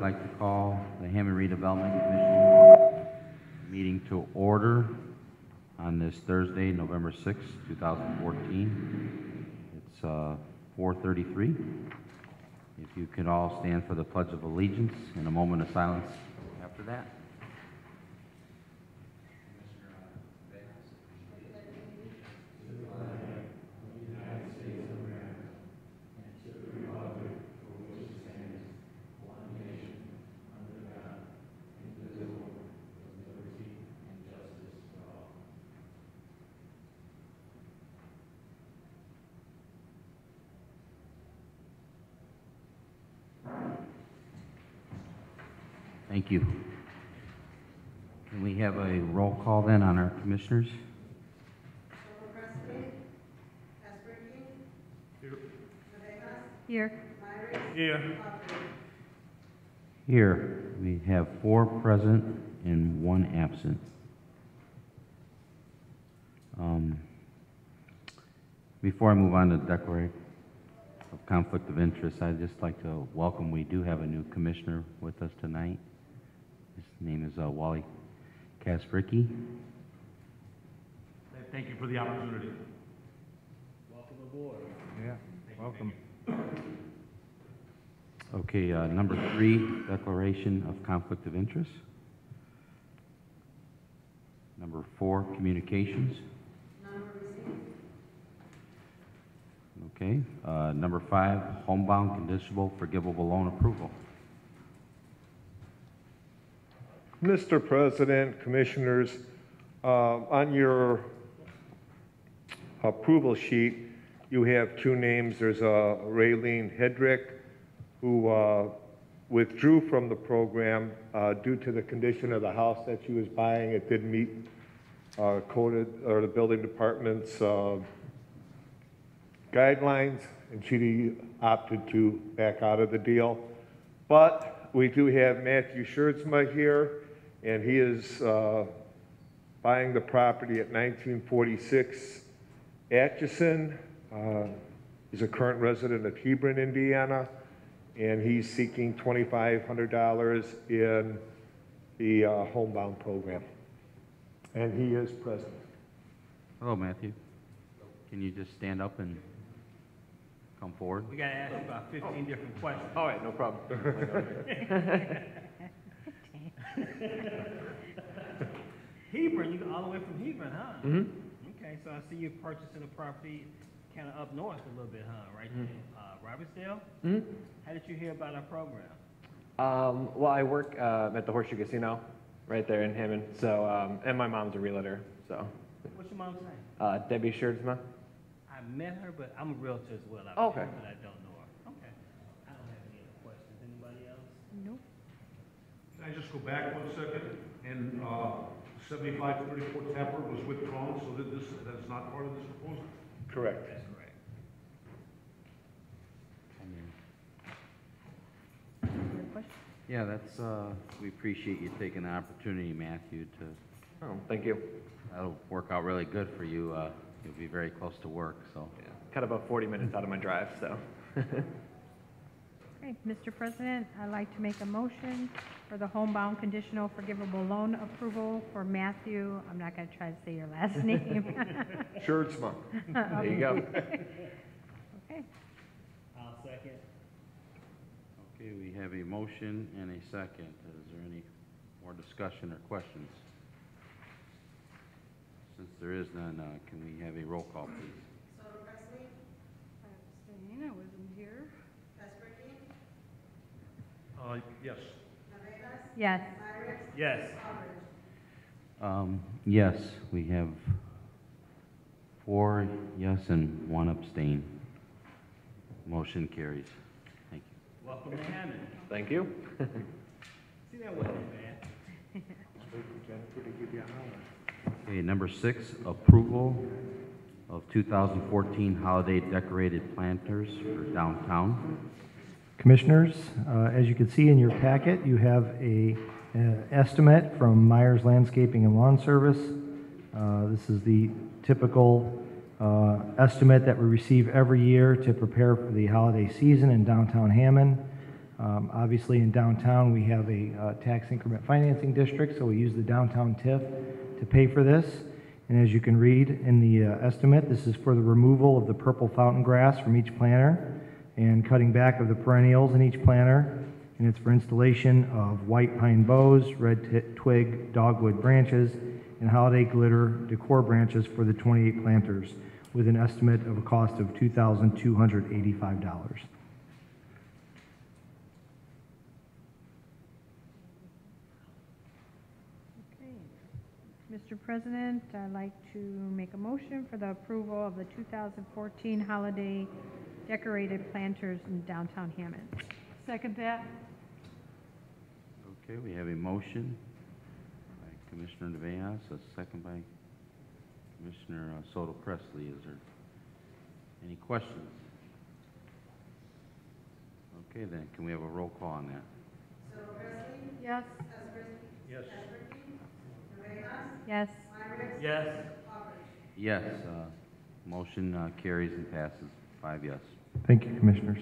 like to call the Hammond Redevelopment Commission meeting to order on this Thursday, November 6, 2014. It's 4:33. If you could all stand for the Pledge of Allegiance and a moment of silence after that. Thank you. Can we have a roll call then on our commissioners? Here. Here. Here, we have 4 present and 1 absent. Before I move on to the declaration of conflict of interest, I'd just like to welcome, we do have a new commissioner with us tonight. His name is Wally Kaspricki. Thank you for the opportunity. Welcome aboard. Yeah, welcome. Okay, number 3, declaration of conflict of interest. Number 4, communications. None were received. Okay, number 5, homebound conditional forgivable loan approval. Mr. President, Commissioners, on your approval sheet, you have 2 names. There's Raylene Hedrick, who withdrew from the program due to the condition of the house that she was buying. It didn't meet the building department's guidelines, and she opted to back out of the deal. But we do have Matthew Schertzma here, and he is buying the property at 1946 Atchison. He's a current resident of Hebron, Indiana, and he's seeking $2,500 in the homebound program. And he is present. Hello, Matthew. Can you just stand up and come forward? We got to ask you about 15 different questions. All right, no problem. Hebron, you all the way from Hebron, huh? Mm-hmm. Okay, so I see you're purchasing a property kind of up north a little bit, huh? Right there, Robertsdale? Mm-hmm. How did you hear about our program? Well, I work at the Horseshoe Casino right there in Hammond, so, and my mom's a realtor, so. What's your mom's name? Debbie Schertzma. I met her, but I'm a realtor as well. I've Oh, okay. met her, but I don't know her. Okay. I don't have any other questions. Anybody else? Nope. Can I just go back 1 second? And 7534 Tapper was withdrawn, so that that's not part of this proposal? Correct. That's correct. Other questions? Yeah, that's, we appreciate you taking the opportunity, Matthew, to, Oh, thank you. that'll work out really good for you. You'll be very close to work, so. Yeah. Cut about 40 minutes out of my drive, so. Okay, Mr. President, I'd like to make a motion for the homebound conditional forgivable loan approval for Matthew. I'm not going to try to say your last name. Schertzma. There you go. Okay. I'll second. Okay, we have a motion and a second. Is there any more discussion or questions? Since there is none, can we have a roll call, please? I wasn't here. Yes. Yes. Yes. Yes, we have 4 yes and 1 abstain. Motion carries. Thank you. Welcome to Hammond. Thank you. See that way, man. Okay, number 6, approval of 2014 holiday decorated planters for downtown. Commissioners, as you can see in your packet, you have an estimate from Myers Landscaping and Lawn Service. This is the typical estimate that we receive every year to prepare for the holiday season in downtown Hammond. Obviously, in downtown, we have a tax increment financing district, so we use the downtown TIF to pay for this. And as you can read in the estimate, this is for the removal of the purple fountain grass from each planter and cutting back of the perennials in each planter. And it's for installation of white pine boughs, red twig dogwood branches, and holiday glitter decor branches for the 28 planters, with an estimate of a cost of $2,285. Mr. President, I'd like to make a motion for the approval of the 2014 holiday decorated planters in downtown Hammond. Second that. Okay, we have a motion by Commissioner DeVeas, a second by Commissioner Soto Presley. Is there any questions? Okay, then, can we have a roll call on that? Yes. Yes. Yes. Yes. Yes, motion carries and passes 5 yes. Thank you, Commissioners.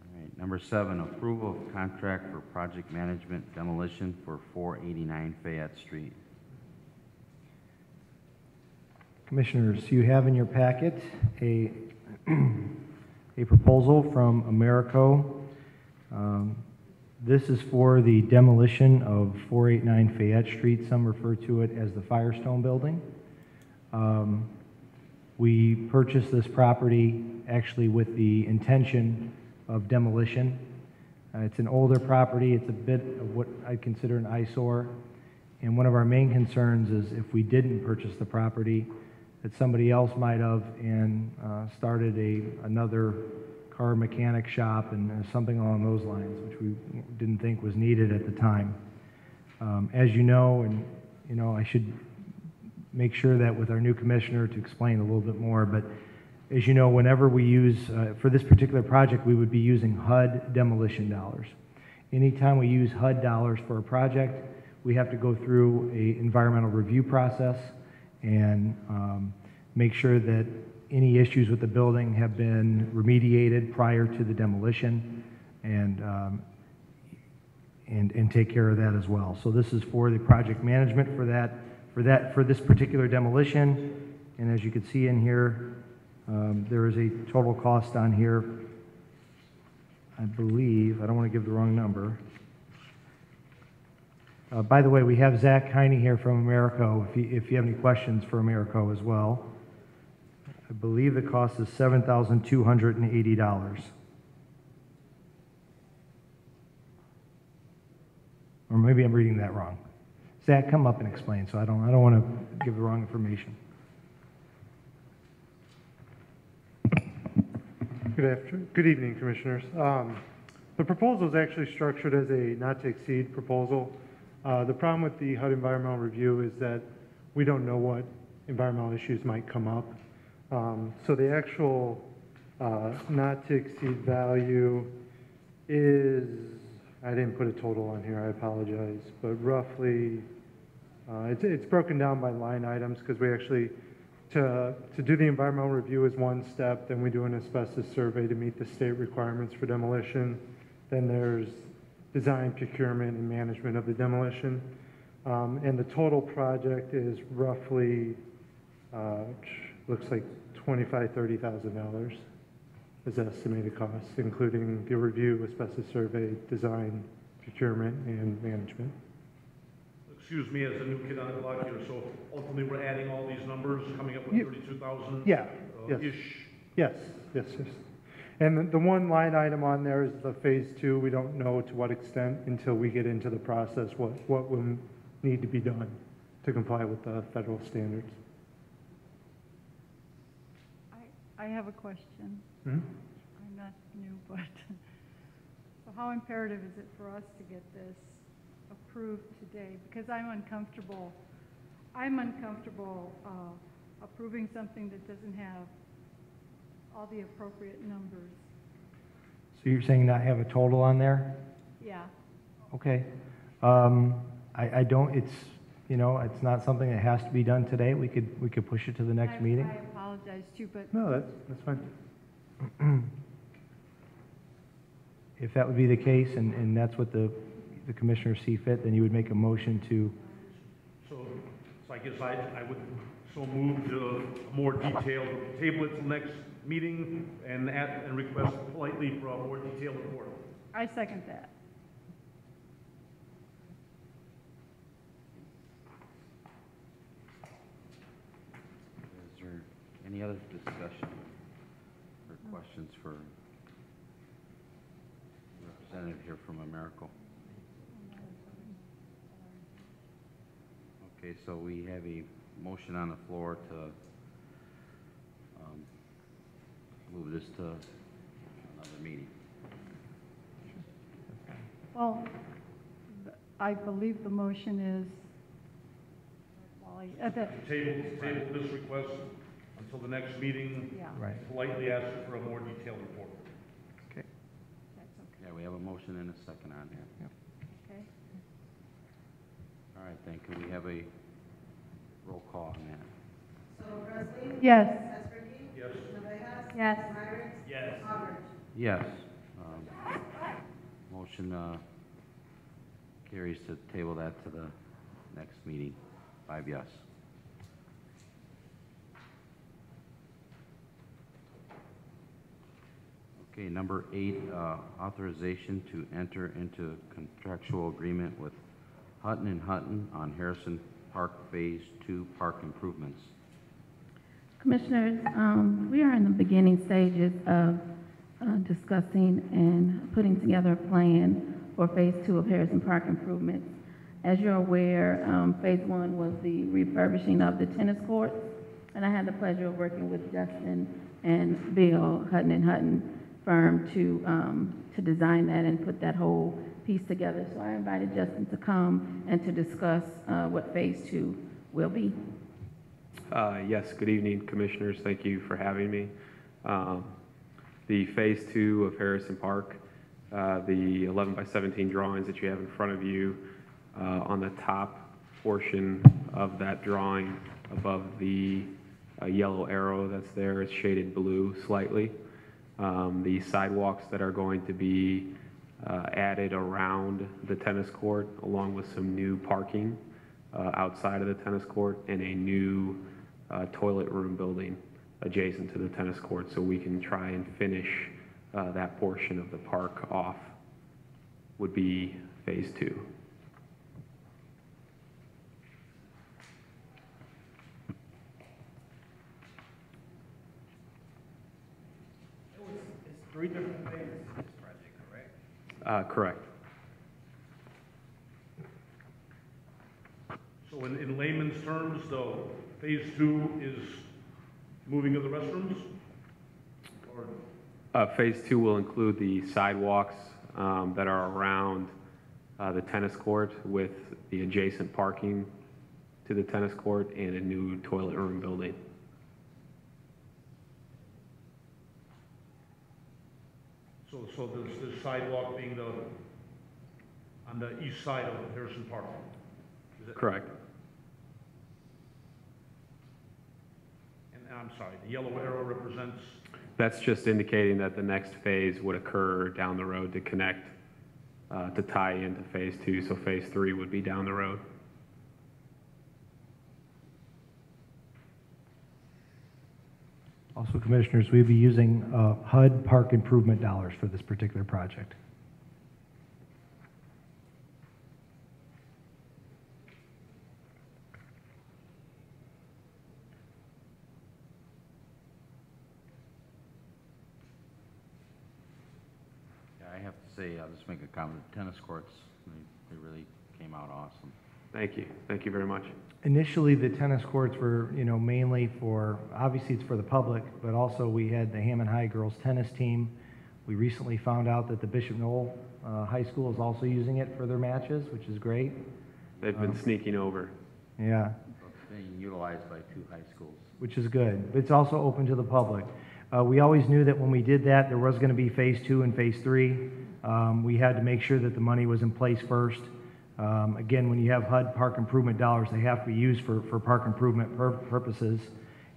All right, number 7, approval of contract for project management demolition for 489 Fayette Street. Commissioners, you have in your packet a proposal from Americo. This is for the demolition of 489 Fayette Street. Some refer to it as the Firestone Building. We purchased this property actually with the intention of demolition. It's an older property. It's a bit of what I consider an eyesore. And one of our main concerns is if we didn't purchase the property, that somebody else might have and started another car mechanic shop and something along those lines, which we didn't think was needed at the time. As you know, and you know, I should make sure that with our new commissioner to explain a little bit more, but as you know, whenever we use, for this particular project, we would be using HUD demolition dollars. Anytime we use HUD dollars for a project, we have to go through an environmental review process and make sure that any issues with the building have been remediated prior to the demolition and take care of that as well. So this is for the project management for this particular demolition. And as you can see in here, there is a total cost on here, I believe, I don't want to give the wrong number. By the way, we have Zach Heine here from Americo, if you have any questions for Americo as well. I believe the cost is $7,280. Or maybe I'm reading that wrong. Zach, come up and explain, so I don't want to give the wrong information. Good evening, Commissioners. The proposal is actually structured as a not-to-exceed proposal. The problem with the HUD environmental review is that we don't know what environmental issues might come up. So the actual not-to-exceed value is, I didn't put a total on here, I apologize, but roughly, it's broken down by line items because we actually, to do the environmental review is one step, then we do an asbestos survey to meet the state requirements for demolition. Then there's design, procurement, and management of the demolition. And the total project is roughly, looks like $25,000-$30,000 is the estimated cost, including the review, asbestos survey, design, procurement, and management. Excuse me, as a new kid on the block here, so ultimately we're adding all these numbers, coming up with 32,000? Yeah, yes. Ish. Yes. And the one line item on there is the phase 2. We don't know to what extent until we get into the process what will need to be done to comply with the federal standards. I have a question. Mm-hmm. I'm not new, but so how imperative is it for us to get this approved today? Because I'm uncomfortable approving something that doesn't have all the appropriate numbers. So you're saying not have a total on there? Yeah. Okay. I don't, it's, you know, it's not something that has to be done today. We could push it to the next meeting. I apologize too, but No, that's fine. If that would be the case, and that's what the commissioners see fit, then you would make a motion to, So I guess I would so move to a more detailed, table it till next meeting and request politely for a more detailed report. I second that. Is there any other discussion or questions for representative here from Americal? Okay, so we have a motion on the floor to move this to another meeting. Well, I believe the motion is, Wally, Table this request until the next meeting. yeah, right, Politely ask for a more detailed report. okay. that's okay. Yeah, we have a motion and a second on there. Okay. All right, then, can we have a roll call on that? Yes. Yes. Yes. Yes. Yes. Motion carries to table that to the next meeting. 5 yes. Okay, number 8, authorization to enter into contractual agreement with Hutton & Hutton on Harrison Park Phase 2 park improvements. Commissioners, we are in the beginning stages of discussing and putting together a plan for Phase 2 of Harrison Park improvements. As you're aware, Phase 1 was the refurbishing of the tennis courts, and I had the pleasure of working with Justin and Bill, Hutton & Hutton firm, to design that and put that whole piece together. So I invited Justin to come and to discuss what Phase 2 will be. Yes, good evening, Commissioners. Thank you for having me. The Phase 2 of Harrison Park, the 11 by 17 drawings that you have in front of you, on the top portion of that drawing above the yellow arrow that's there is shaded blue slightly. The sidewalks that are going to be added around the tennis court, along with some new parking outside of the tennis court, and a new toilet room building adjacent to the tennis court, so we can try and finish that portion of the park off, would be Phase 2. It's 3 different phases to this project, correct? Correct. So in layman's terms, though, Phase 2 is moving of the restrooms? Or Phase 2 will include the sidewalks that are around the tennis court, with the adjacent parking to the tennis court and a new toilet room building. so the sidewalk being on the east side of Harrison Park? Is it? Correct. And I'm sorry, the yellow arrow represents? That's just indicating that the next phase would occur down the road to connect, to tie into Phase 2, so Phase 3 would be down the road. Also, Commissioners, we'd be using HUD park improvement dollars for this particular project. Yeah, I have to say, I'll just make a comment. The tennis courts, they really came out awesome. Thank you. Thank you very much. Initially, the tennis courts were, mainly for, obviously it's for the public, but also we had the Hammond High girls tennis team. We recently found out that the Bishop Knoll High School is also using it for their matches, which is great. They've been sneaking over. Yeah, So it's being utilized by 2 high schools. which is good. But it's also open to the public. We always knew that when we did that, there was going to be Phase 2 and Phase 3. We had to make sure that the money was in place first. Again, when you have HUD park improvement dollars, they have to be used for park improvement purposes.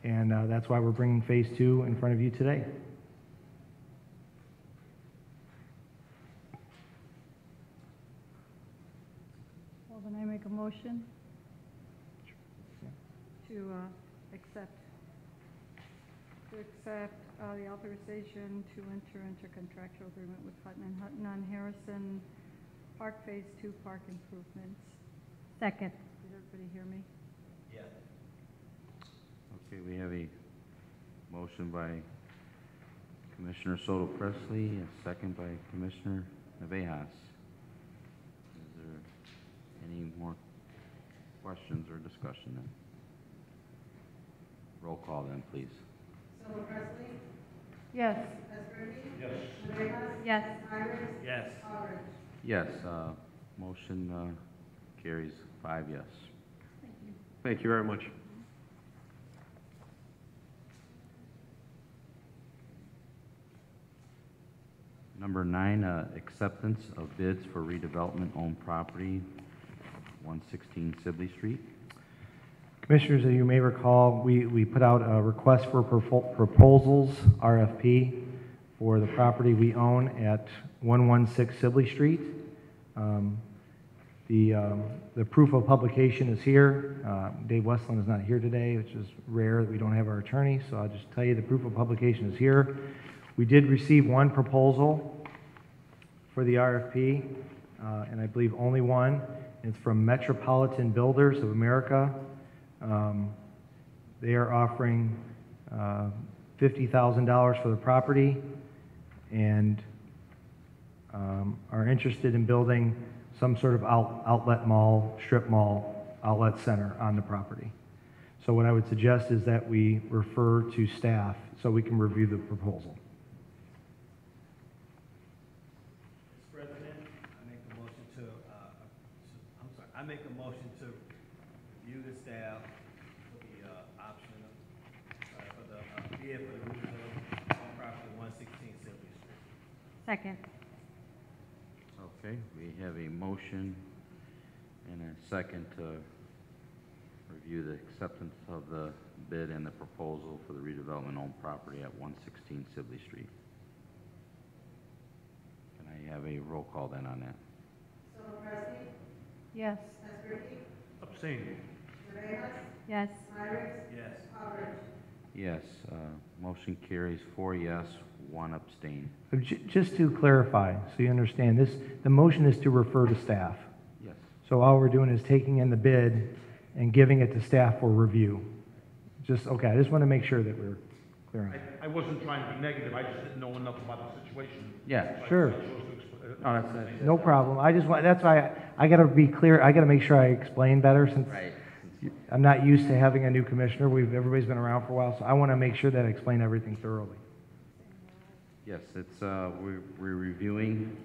And that's why we're bringing Phase 2 in front of you today. Well, then I make a motion to accept the authorization to enter into contractual agreement with Hutton and Hutton on Harrison Park Phase 2 park improvements. Second. Did everybody hear me? Okay, we have a motion by Commissioner Soto Presley, a second by Commissioner Navejas. Is there any more questions or discussion then? Roll call then, please. Yes. Yes. Yes. Yes, motion carries 5 yes. Thank you very much. Number 9, acceptance of bids for redevelopment owned property, 116 Sibley Street. Commissioners, as you may recall, we put out a request for proposals, RFP, for the property we own at 116 Sibley Street. The proof of publication is here. Dave Westland is not here today, which is rare that we don't have our attorney, so I'll just tell you the proof of publication is here. We did receive one proposal for the RFP, and I believe only one. It's from Metropolitan Builders of America. They are offering $50,000 for the property and are interested in building some sort of outlet mall, strip mall, outlet center on the property. So what I would suggest is that we refer to staff so we can review the proposal. Mr. President, I make a motion to review the staff for the option of, for the bid for the redevelopment on property 116 Sibley Street. Second. Okay, we have a motion and a second to review the acceptance of the bid and the proposal for the redevelopment owned property at 116 Sibley Street. Can I have a roll call then on that? Yes. Abstain. Yes. Yes. Yes, motion carries 4 yes, 1 abstain. Just to clarify, so you understand, the motion is to refer to staff. Yes. So all we're doing is taking in the bid and giving it to staff for review. Okay, I just want to make sure that we're clear on it. I wasn't trying to be negative, I just didn't know enough about the situation. Yeah, So I sure. chose to explain. Oh, that's it. No problem. That's why I got to be clear. I got to make sure I explain better since Right. I'm not used to having a new commissioner. Everybody's been around for a while, so I want to make sure that I explain everything thoroughly. Yes, it's, we're reviewing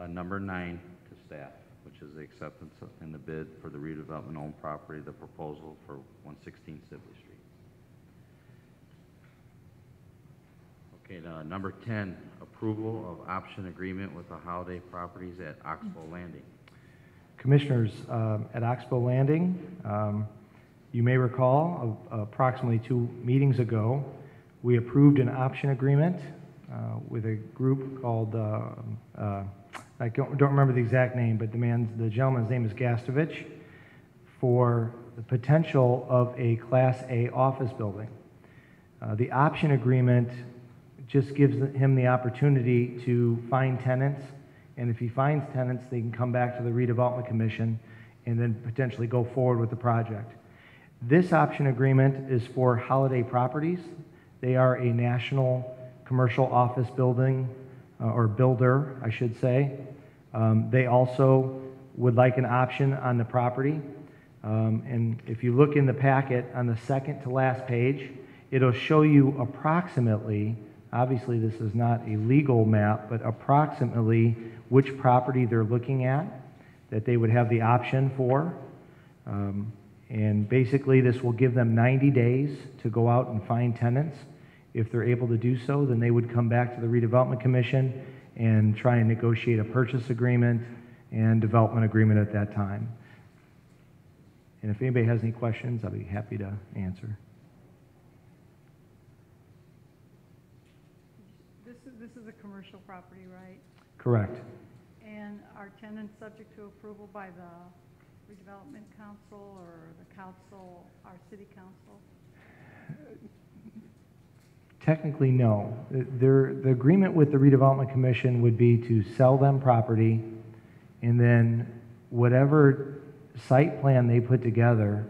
number 9 to staff, which is the acceptance and the bid for the redevelopment owned property, the proposal for 116 Sibley Street. Okay, number 10, approval of option agreement with the Holiday Properties at Oxbow Landing. Commissioners, at Oxbow Landing, you may recall approximately 2 meetings ago, we approved an option agreement with a group called, I don't remember the exact name, but the gentleman's name is Gastovich, for the potential of a Class A office building. The option agreement just gives him the opportunity to find tenants, and if he finds tenants, they can come back to the Redevelopment Commission and then potentially go forward with the project. This option agreement is for Holiday Properties. They are a national commercial office building, or builder, I should say. They also would like an option on the property. And if you look in the packet on the second to last page, it'll show you approximately, obviously this is not a legal map, but approximately which property they're looking at that they would have the option for. And basically this will give them 90 days to go out and find tenants. If they're able to do so, then they would come back to the Redevelopment Commission and try and negotiate a purchase agreement and development agreement at that time. And if anybody has any questions, I'll be happy to answer. this is a commercial property, right? Correct. And are tenants subject to approval by the redevelopment council or the council, our city council? Technically, no. The agreement with the redevelopment commission would be to sell them property, and then whatever site plan they put together,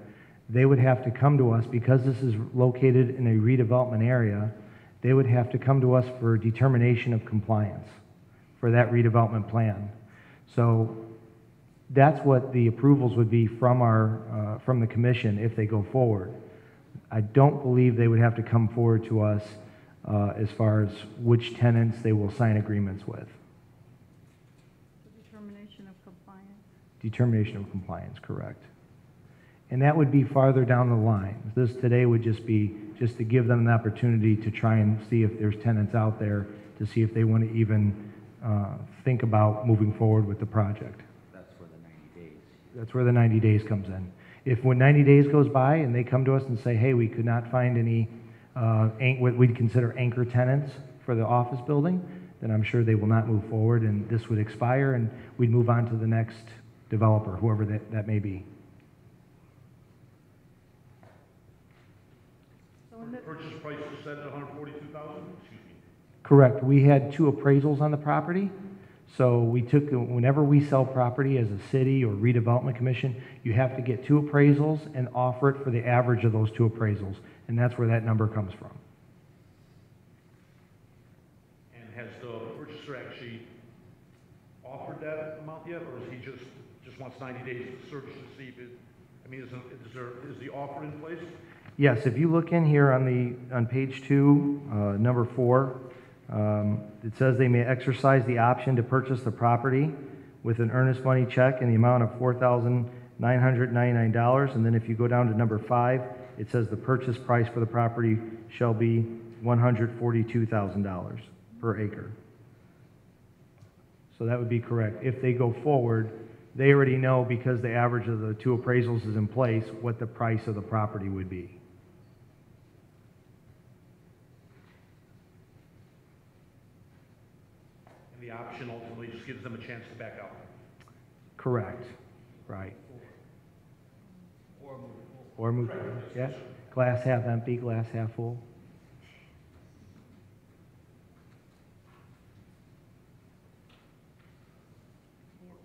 they would have to come to us, because this is located in a redevelopment area, they would have to come to us for determination of compliance for that redevelopment plan. So that's what the approvals would be from from the commission if they go forward. I don't believe they would have to come forward to us as far as which tenants they will sign agreements with. Determination of compliance. Determination of compliance, correct. And that would be farther down the line. This today would just be just to give them the opportunity to try and see if there's tenants out there, to see if they want to even think about moving forward with the project. That's for the 90 days. That's where the 90 days comes in. If when 90 days goes by and they come to us and say, hey, we could not find any what we'd consider anchor tenants for the office building, then I'm sure they will not move forward, and this would expire, and we'd move on to the next developer, whoever that may be. So in the, Purchase price is set at $142,000? Excuse me. Correct. We had 2 appraisals on the property. So we took, whenever we sell property as a city or redevelopment commission, you have to get 2 appraisals and offer it for the average of those 2 appraisals. And that's where that number comes from. And has the purchaser actually offered that amount yet, or is he just wants 90 days to search to see if it, I mean, is the offer in place? Yes, if you look in here on page 2, number 4, it says they may exercise the option to purchase the property with an earnest money check in the amount of $4,999. And then if you go down to number 5, it says the purchase price for the property shall be $142,000 per acre. So that would be correct. If they go forward, they already know, because the average of the 2 appraisals is in place, what the price of the property would be. And the option ultimately just gives them a chance to back out. Correct. Right. Or move forward. Yeah. Glass half empty, glass half full.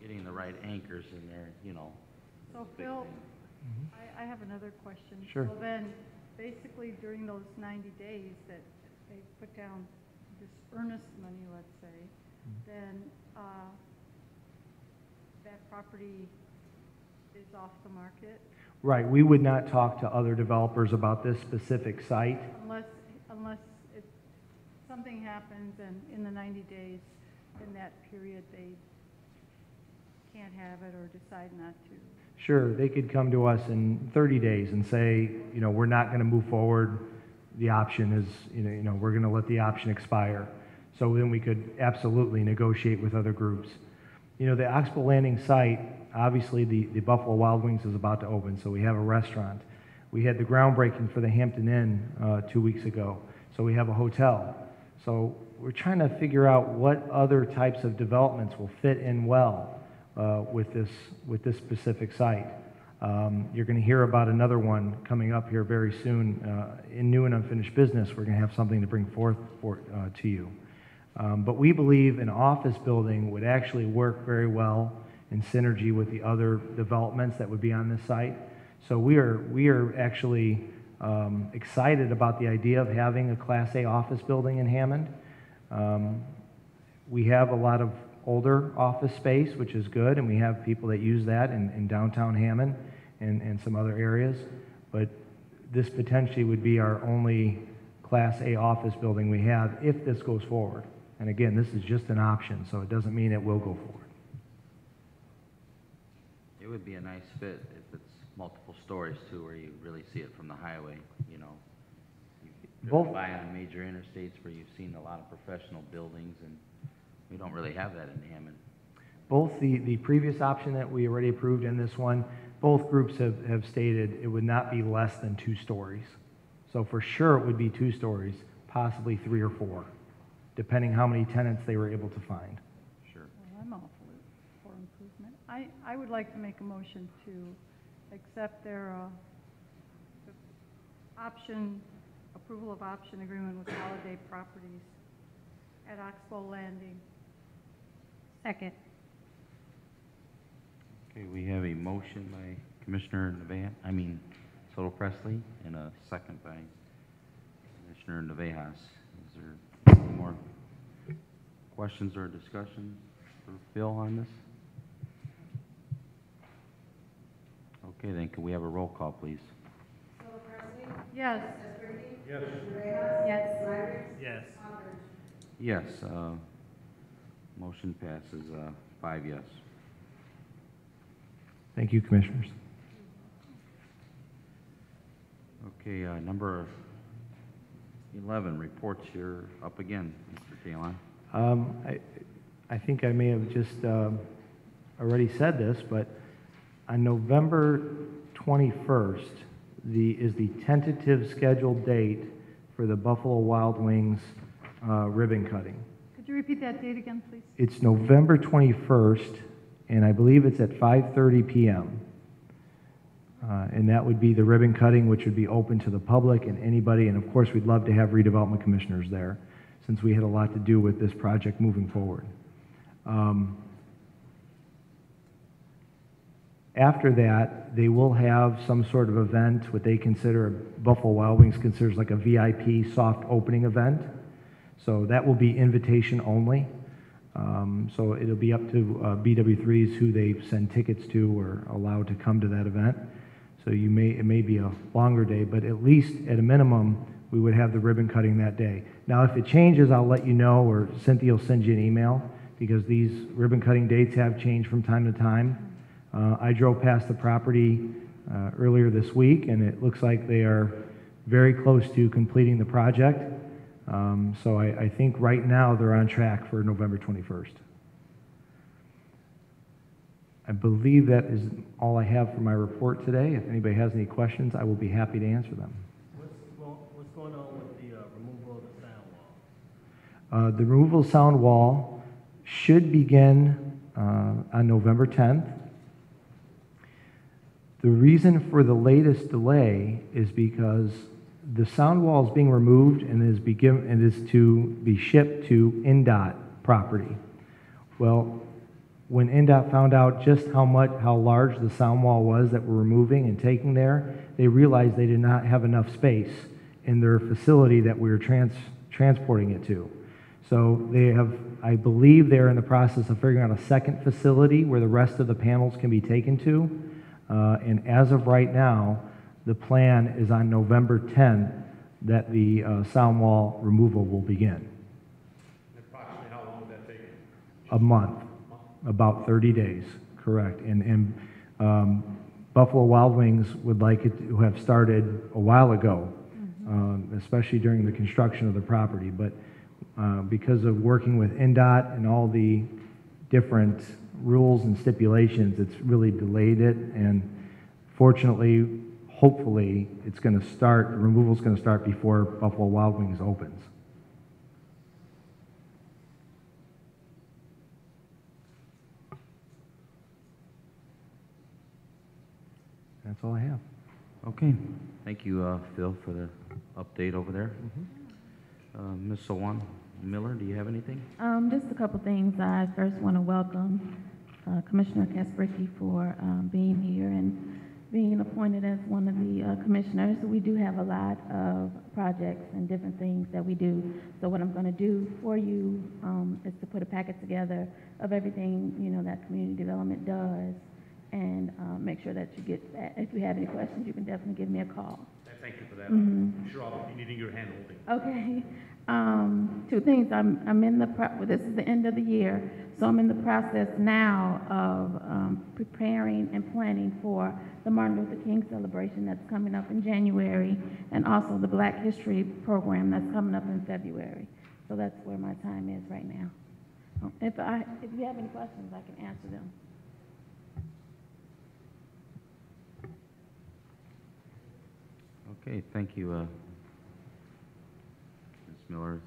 Getting the right anchors in there, you know. so is a big Phil, thing. I have another question. Sure. So then, basically during those 90 days that they put down this earnest money, let's say, then that property is off the market Right. We would not talk to other developers about this specific site. unless it, something happens and in the 90 days, in that period, they can't have it or decide not to. Sure, they could come to us in 30 days and say, you know, we're not going to move forward. The option is, we're going to let the option expire. So then we could absolutely negotiate with other groups. You know, the Oxbow Landing site, obviously the Buffalo Wild Wings is about to open, so we have a restaurant. We had the groundbreaking for the Hampton Inn 2 weeks ago, so we have a hotel. So we're trying to figure out what other types of developments will fit in well with this specific site. You're going to hear about another one coming up here very soon. In new and unfinished business, we're going to have something to bring forth to you. But we believe an office building would actually work very well in synergy with the other developments that would be on this site. So we are actually excited about the idea of having a Class A office building in Hammond. We have a lot of older office space, which is good, and we have people that use that in downtown Hammond and some other areas. But this potentially would be our only Class A office building we have if this goes forward. And again, this is just an option, so it doesn't mean it will go forward. It would be a nice fit if it's multiple stories too, where you really see it from the highway, you know. You Both- drive by on major interstates where you've seen a lot of professional buildings, and we don't really have that in Hammond. Both the previous option that we already approved and this one, both groups have stated it would not be less than 2 stories. So for sure it would be 2 stories, possibly 3 or 4. depending how many tenants they were able to find. Sure. Well, I'm all for improvement. I would like to make a motion to accept their approval of option agreement with Holiday Properties at Oxbow Landing. Second. Okay, we have a motion by Commissioner Soto Presley, and a second by Commissioner Nevejas. Is there any more questions or discussion for Phil on this? Okay, then can we have a roll call, please? Yes. Yes. Yes. Yes. Yes, motion passes 5 yes. Thank you, Commissioners. Okay, number 11, reports, you're up again, Mr. Talon. I think I may have just already said this, but on November 21st is the tentative scheduled date for the Buffalo Wild Wings ribbon cutting. Could you repeat that date again, please? It's November 21st, and I believe it's at 5:30 p.m. And that would be the ribbon cutting, which would be open to the public and anybody, and of course, we'd love to have redevelopment commissioners there, since we had a lot to do with this project moving forward. After that, they will have some sort of event, what they consider, Buffalo Wild Wings considers like a VIP soft opening event. So that will be invitation only. So it'll be up to BW3s who they send tickets to or allowed to come to that event. So it may be a longer day, but at least at a minimum, we would have the ribbon cutting that day. Now, if it changes, I'll let you know, or Cynthia will send you an email, because these ribbon cutting dates have changed from time to time. I drove past the property earlier this week, and it looks like they are very close to completing the project. So I think right now they're on track for November 21st. I believe that is all I have for my report today. If anybody has any questions, I will be happy to answer them. What's going on with the removal of the sound wall? The removal of sound wall should begin on November 10th. The reason for the latest delay is because the sound wall is being removed and is to be shipped to NDOT property. Well, when NDOT found out just how large the sound wall was that we're removing and taking there, they realized they did not have enough space in their facility that we were transporting it to. So they have, I believe they're in the process of figuring out a second facility where the rest of the panels can be taken to. And as of right now, the plan is on November 10th that the sound wall removal will begin. Approximately how long would that take? A month, about 30 days, correct. And Buffalo Wild Wings would like it to have started a while ago, especially during the construction of the property. But because of working with NDOT and all the different rules and stipulations, it's really delayed it. And fortunately, hopefully, it's going to start, the removal is going to start before Buffalo Wild Wings opens. That's all I have. Okay, thank you, Phil, for the update over there. Ms. Sawan Miller, do you have anything? Just a couple things. I first want to welcome Commissioner Kaspricki for being here and being appointed as one of the commissioners. We do have a lot of projects and different things that we do. So what I'm going to do for you is to put a packet together of everything, you know, that community development does, and make sure that you get that. If you have any questions, you can definitely give me a call. Thank you for that. I'm sure I'll be needing your hand holding. Okay. Two things. I'm in the this is the end of the year, so I'm in the process now of preparing and planning for the Martin Luther King celebration that's coming up in January, and also the Black History program that's coming up in February. So that's where my time is right now. If you have any questions, I can answer them. Okay, thank you, Ms. Miller.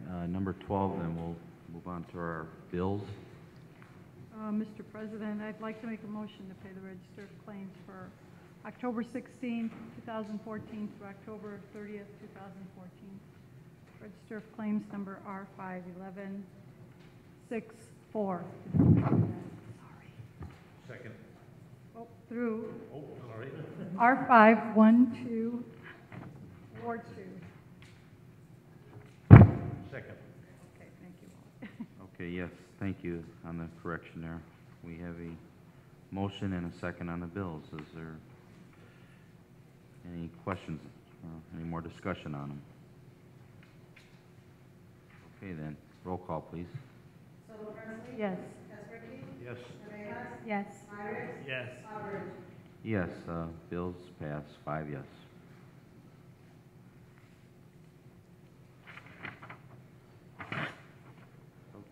right, number 12, then we'll move on to our bills. Mr. President, I'd like to make a motion to pay the register of claims for October 16th, 2014 through October 30th, 2014. Register of claims number R51164. Second. Oh, through Oh, sorry. R51242. Second. Okay, thank you. Okay, yes, thank you on the correction there. We have a motion and a second on the bills. Is there any questions, any more discussion on them? Okay then, roll call, please. Yes. Yes. Yes. Yes. Yes, bills pass, 5 yes.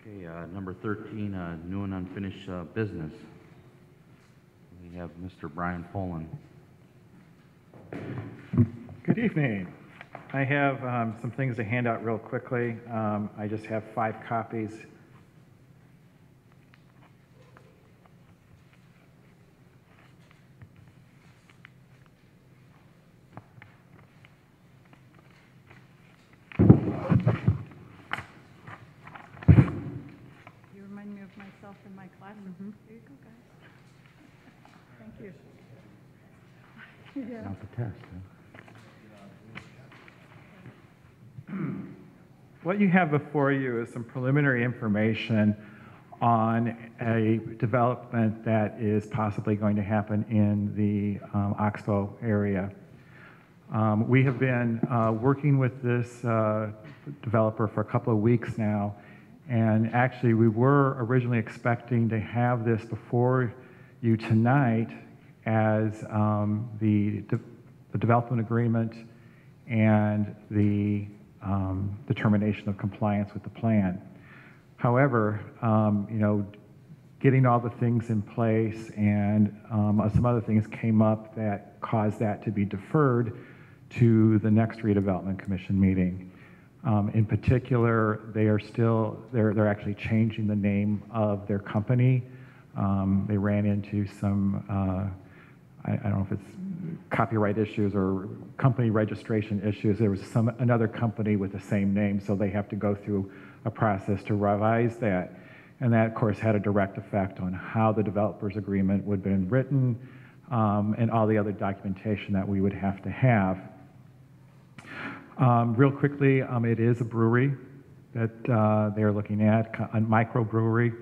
Okay, number 13, new and unfinished business. We have Mr. Brian Poland. Good evening. I have some things to hand out real quickly. I just have 5 copies. You remind me of myself in my classroom. Here you go, guys. Thank you. Yeah. Not the test, huh? What you have before you is some preliminary information on a development that is possibly going to happen in the Oxbow area. We have been working with this developer for a couple of weeks now, and actually we were originally expecting to have this before you tonight as the development agreement and the determination of compliance with the plan. However, you know, getting all the things in place and some other things came up that caused that to be deferred to the next redevelopment commission meeting. In particular, they're actually changing the name of their company. They ran into some, I don't know if it's copyright issues or company registration issues. There was another company with the same name, so they have to go through a process to revise that. And that, of course, had a direct effect on how the developer's agreement would have been written and all the other documentation that we would have to have. Real quickly, it is a brewery that they're looking at, a microbrewery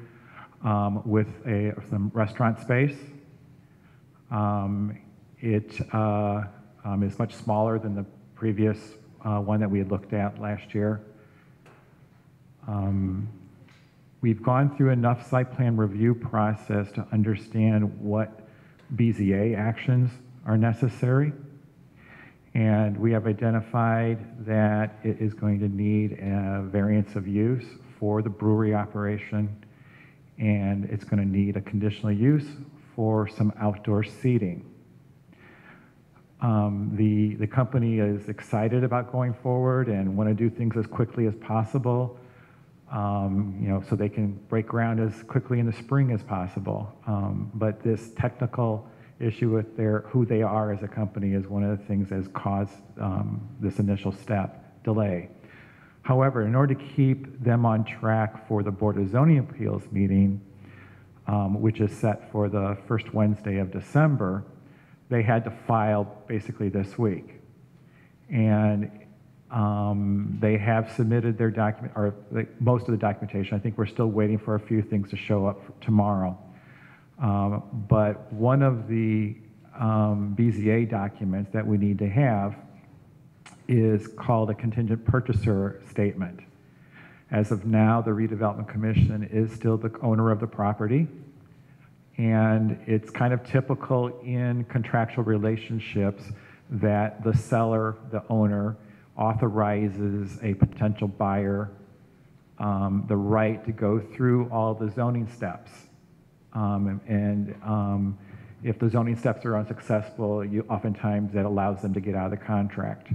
with some restaurant space. It is much smaller than the previous one that we had looked at last year. We've gone through enough site plan review process to understand what BZA actions are necessary. And we have identified that it is going to need a variance of use for the brewery operation, and it's going to need a conditional use for some outdoor seating. The company is excited about going forward and want to do things as quickly as possible, you know, so they can break ground as quickly in the spring as possible. But this technical issue with who they are as a company is one of the things that has caused this initial step delay. However, in order to keep them on track for the Board of Zoning Appeals meeting, which is set for the first Wednesday of December, they had to file basically this week. And they have submitted their document, or most of the documentation. I think we're still waiting for a few things to show up tomorrow. But one of the BZA documents that we need to have is called a contingent purchaser statement. As of now, the Redevelopment Commission is still the owner of the property, and it's kind of typical in contractual relationships that the seller, the owner, authorizes a potential buyer the right to go through all the zoning steps. If the zoning steps are unsuccessful, oftentimes that allows them to get out of the contract.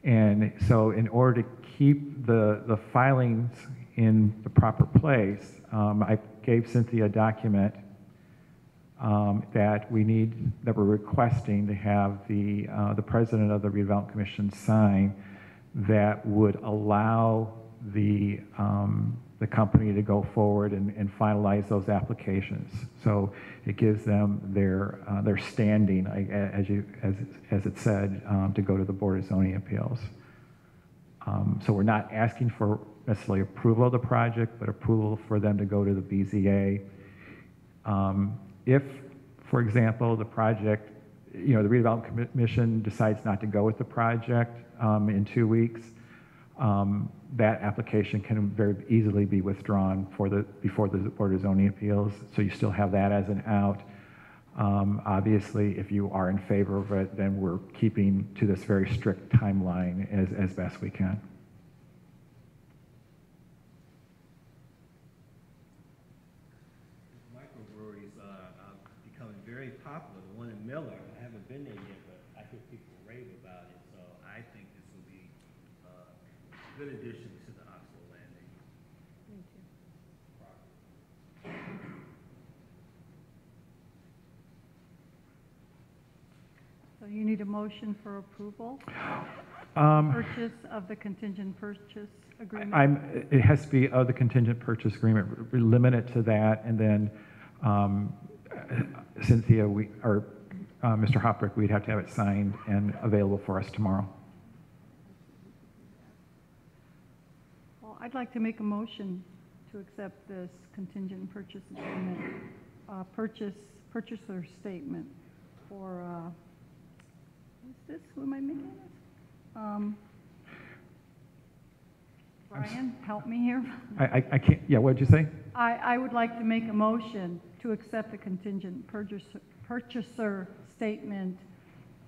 And so in order to keep the filings in the proper place, I gave Cynthia a document that we're requesting to have the president of the redevelopment commission sign, that would allow the company to go forward and finalize those applications. So it gives them their standing, as it said, to go to the Board of Zoning Appeals. So we're not asking for necessarily approval of the project, but approval for them to go to the BZA. If, for example, the project, the redevelopment commission decides not to go with the project in 2 weeks, that application can very easily be withdrawn before the Board of Zoning Appeals. So you still have that as an out. Obviously, if you are in favor of it, then we're keeping to this very strict timeline as best we can. Microbreweries are becoming very popular. The one in Miller, I haven't been there yet, but I hear people rave about it. So I think this will be a good addition to the Oxbow Landing. Me too. So you need a motion for approval? Purchase of the contingent purchase agreement? It has to be of the contingent purchase agreement. We limit it to that, and then Cynthia, or Mr. Hopprick, we'd have to have it signed and available for us tomorrow. Well, I'd like to make a motion to accept this contingent purchase agreement, purchaser statement for, what's this? Who am I making this? Brian, help me here. I can't, yeah, what'd you say? I would like to make a motion to accept the contingent purchaser statement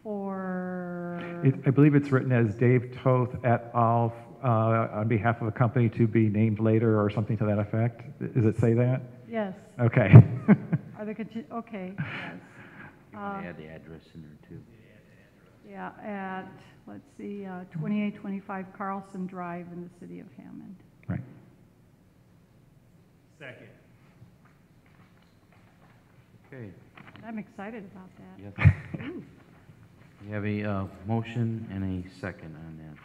for... I believe it's written as Dave Toth et al. On behalf of a company to be named later or something to that effect. Does it say that? Yes. Okay. Are the okay, yes. Add the address in there too. Yeah, at, let's see, 2825 Carlson Drive in the city of Hammond. Right. Second. Okay. I'm excited about that. Yes. We have a motion and a second on that.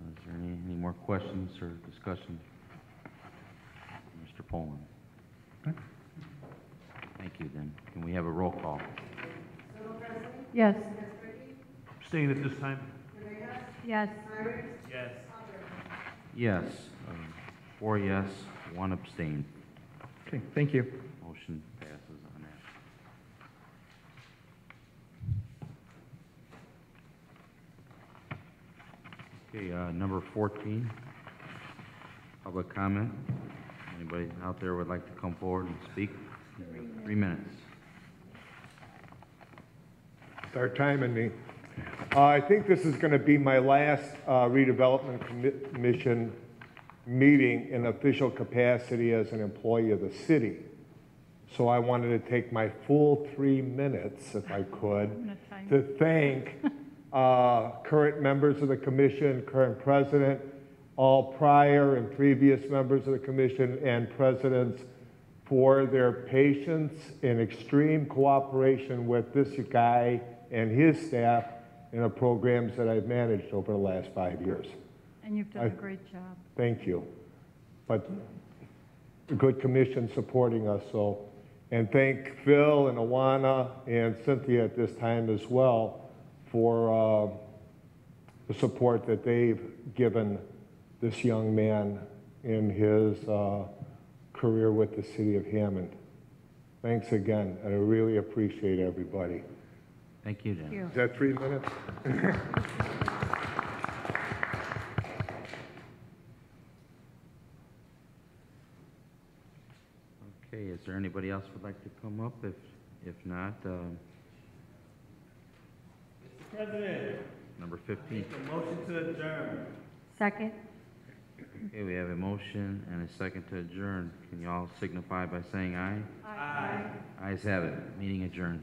Is there any more questions or discussion? Mr. Poland. Okay. Thank you, then. Can we have a roll call? Yes. Abstain at this time? Yes. Yes. Yes. 4 yes, 1 abstain. Okay, thank you. Motion passes on that. Okay, number 14, public comment. Anybody out there would like to come forward and speak? 3 minutes. Start timing me. I think this is going to be my last redevelopment commission meeting in official capacity as an employee of the city. So I wanted to take my full 3 minutes, if I could, to thank current members of the commission, current president, all prior and previous members of the commission and presidents for their patience and extreme cooperation with this guy and his staff in the programs that I've managed over the last 5 years. And you've done a great job. Thank you. But a good commission supporting us, so. And thank Phil and Awana and Cynthia at this time as well for the support that they've given this young man in his career with the city of Hammond. Thanks again, and I really appreciate everybody. Thank you, Dan. Is that 3 minutes? Okay, is there anybody else would like to come up? If not, Mr. President. number 15. Make a motion to adjourn. Second? Okay, we have a motion and a second to adjourn. Can you all signify by saying aye? Aye. Ayes have it. Meeting adjourned.